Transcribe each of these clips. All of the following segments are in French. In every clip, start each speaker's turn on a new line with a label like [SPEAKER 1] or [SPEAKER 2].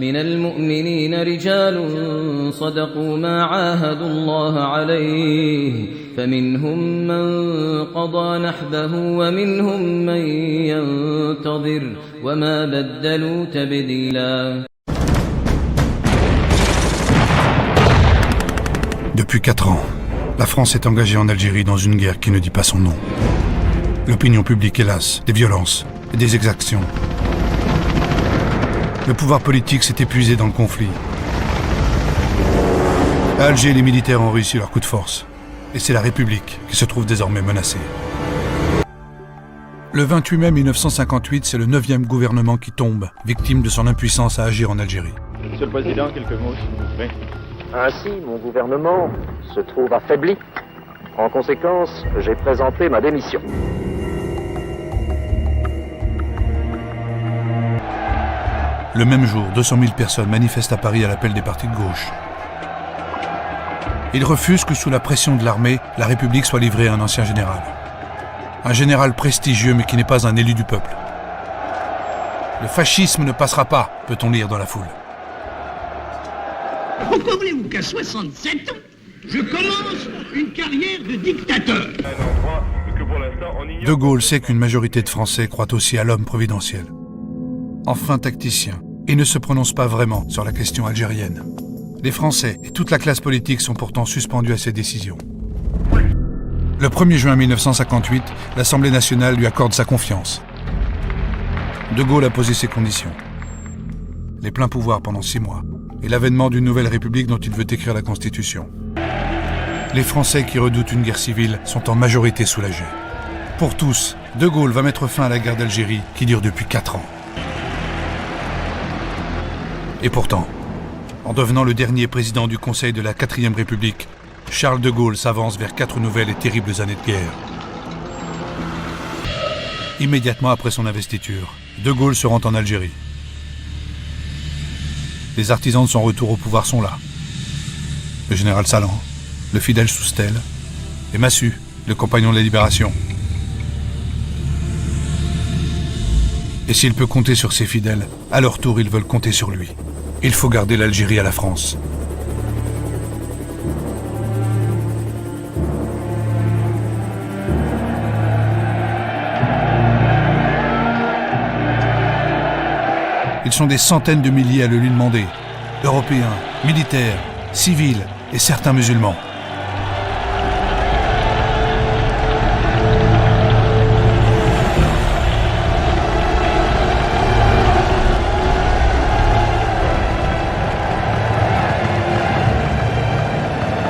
[SPEAKER 1] من المؤمنين رجال صدقوا ما عاهدوا الله عليه فمنهم من قضى نحبه ومنهم من ينتظر وما بدلوا تبديلا.
[SPEAKER 2] Depuis 4 ans, la France est engagée en Algérie dans une guerre qui ne dit pas son nom. L'opinion publique est lasse des violences et des exactions. Le pouvoir politique s'est épuisé dans le conflit. À Alger, les militaires ont réussi leur coup de force. Et c'est la République qui se trouve désormais menacée. Le 28 mai 1958, c'est le 9e gouvernement qui tombe, victime de son impuissance à agir en Algérie.
[SPEAKER 3] Monsieur le Président, quelques mots, s'il vous plaît.
[SPEAKER 4] Ainsi, mon gouvernement se trouve affaibli. En conséquence, j'ai présenté ma démission.
[SPEAKER 2] Le même jour, 200 000 personnes manifestent à Paris à l'appel des partis de gauche. Ils refusent que sous la pression de l'armée, la République soit livrée à un ancien général. Un général prestigieux mais qui n'est pas un élu du peuple. Le fascisme ne passera pas, peut-on lire dans la foule.
[SPEAKER 5] Pourquoi voulez-vous qu'à 67 ans, je commence une carrière de dictateur?
[SPEAKER 2] De Gaulle sait qu'une majorité de Français croit aussi à l'homme providentiel. Enfin tacticien, et ne se prononce pas vraiment sur la question algérienne. Les Français et toute la classe politique sont pourtant suspendus à ces décisions. Le 1er juin 1958, l'Assemblée nationale lui accorde sa confiance. De Gaulle a posé ses conditions. Les pleins pouvoirs pendant 6 mois, et l'avènement d'une nouvelle république dont il veut écrire la Constitution. Les Français qui redoutent une guerre civile sont en majorité soulagés. Pour tous, De Gaulle va mettre fin à la guerre d'Algérie qui dure depuis 4 ans. Et pourtant, en devenant le dernier président du Conseil de la 4e République, Charles de Gaulle s'avance vers 4 nouvelles et terribles années de guerre. Immédiatement après son investiture, De Gaulle se rend en Algérie. Les artisans de son retour au pouvoir sont là. Le général Salan, le fidèle Soustelle, et Massu, le compagnon de la Libération. Et s'il peut compter sur ses fidèles, à leur tour ils veulent compter sur lui. Il faut garder l'Algérie à la France. Ils sont des centaines de milliers à le lui demander. Européens, militaires, civils et certains musulmans.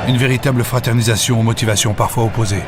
[SPEAKER 2] Une véritable fraternisation aux motivations parfois opposées.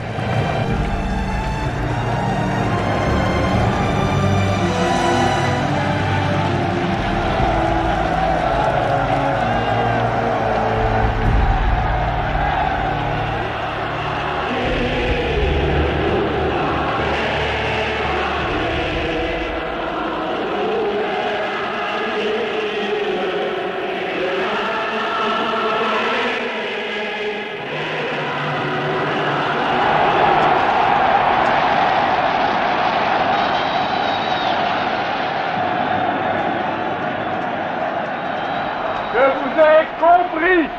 [SPEAKER 6] Je vous ai compris.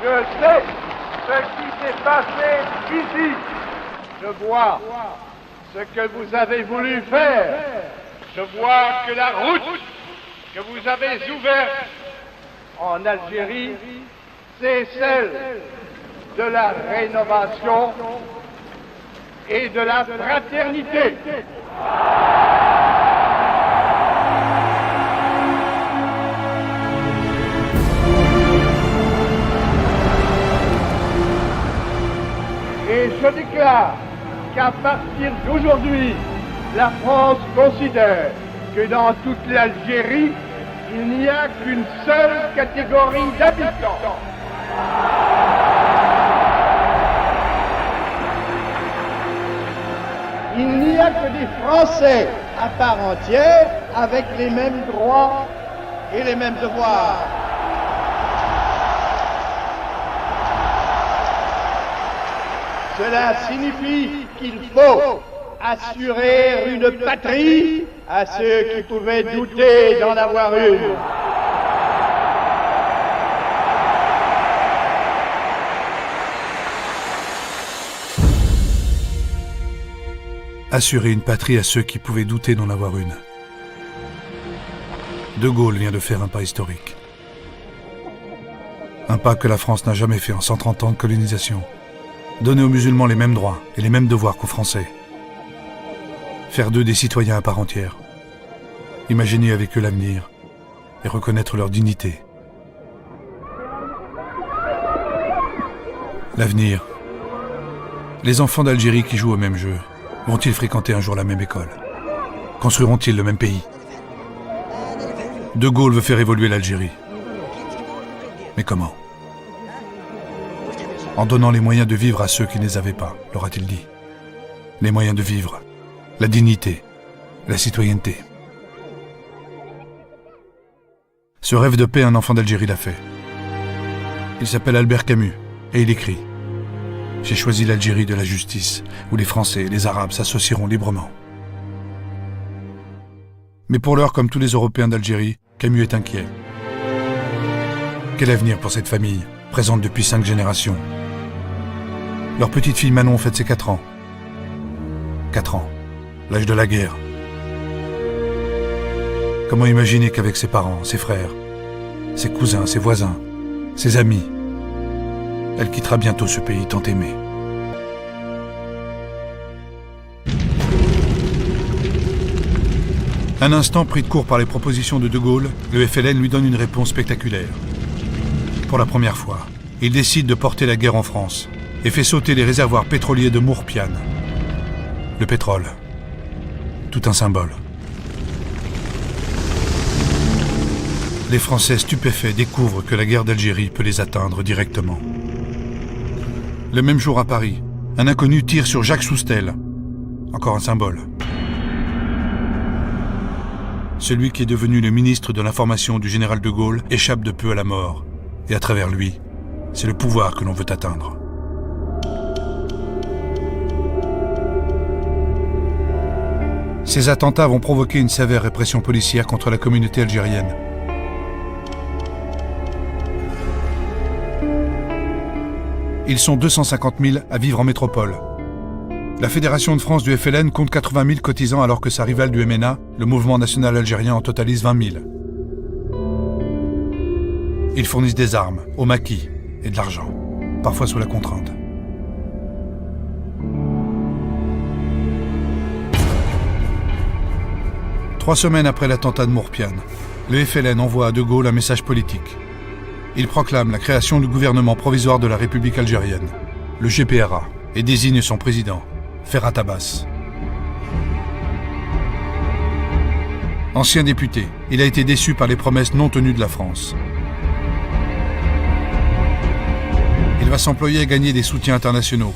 [SPEAKER 6] Je sais ce qui s'est passé ici. Je vois ce que vous avez voulu faire. Je vois que la route que vous avez ouverte en Algérie, c'est celle de la rénovation et de la fraternité. Et je déclare qu'à partir d'aujourd'hui, la France considère que dans toute l'Algérie, il n'y a qu'une seule catégorie d'habitants. Il n'y a que des Français à part entière avec les mêmes droits et les mêmes devoirs. Cela signifie qu'il faut assurer une patrie à ceux qui pouvaient douter d'en avoir une.
[SPEAKER 2] Assurer une patrie à ceux qui pouvaient douter d'en avoir une. De Gaulle vient de faire un pas historique. Un pas que la France n'a jamais fait en 130 ans de colonisation. Donner aux musulmans les mêmes droits et les mêmes devoirs qu'aux Français. Faire d'eux des citoyens à part entière. Imaginer avec eux l'avenir et reconnaître leur dignité. L'avenir. Les enfants d'Algérie qui jouent au même jeu, vont-ils fréquenter un jour la même école? Construiront-ils le même pays? De Gaulle veut faire évoluer l'Algérie. Mais comment? En donnant les moyens de vivre à ceux qui ne les avaient pas, leur a-t-il dit. Les moyens de vivre, la dignité, la citoyenneté. Ce rêve de paix, un enfant d'Algérie l'a fait. Il s'appelle Albert Camus et il écrit « J'ai choisi l'Algérie de la justice, où les Français et les Arabes s'associeront librement. » Mais pour l'heure, comme tous les Européens d'Algérie, Camus est inquiet. Quel avenir pour cette famille, présente depuis 5 générations? Leur petite fille Manon fête ses 4 ans. 4 ans, l'âge de la guerre. Comment imaginer qu'avec ses parents, ses frères, ses cousins, ses voisins, ses amis, elle quittera bientôt ce pays tant aimé. Un instant pris de court par les propositions de Gaulle, le FLN lui donne une réponse spectaculaire. Pour la première fois, il décide de porter la guerre en France et fait sauter les réservoirs pétroliers de Mourpiane. Le pétrole, tout un symbole. Les Français stupéfaits découvrent que la guerre d'Algérie peut les atteindre directement. Le même jour à Paris, un inconnu tire sur Jacques Soustelle. Encore un symbole. Celui qui est devenu le ministre de l'information du général de Gaulle échappe de peu à la mort. Et à travers lui, c'est le pouvoir que l'on veut atteindre. Ces attentats vont provoquer une sévère répression policière contre la communauté algérienne. Ils sont 250 000 à vivre en métropole. La Fédération de France du FLN compte 80 000 cotisants alors que sa rivale du MNA, le Mouvement national algérien, en totalise 20 000. Ils fournissent des armes, au maquis et de l'argent, parfois sous la contrainte. Trois semaines après l'attentat de Mourpiane, le FLN envoie à De Gaulle un message politique. Il proclame la création du gouvernement provisoire de la République algérienne, le GPRA, et désigne son président, Ferhat Abbas. Ancien député, il a été déçu par les promesses non tenues de la France. Il va s'employer à gagner des soutiens internationaux,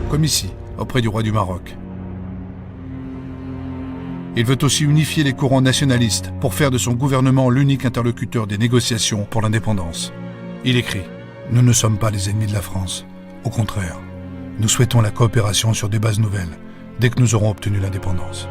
[SPEAKER 2] comme ici, auprès du roi du Maroc. Il veut aussi unifier les courants nationalistes pour faire de son gouvernement l'unique interlocuteur des négociations pour l'indépendance. Il écrit « Nous ne sommes pas les ennemis de la France. Au contraire, nous souhaitons la coopération sur des bases nouvelles, dès que nous aurons obtenu l'indépendance. »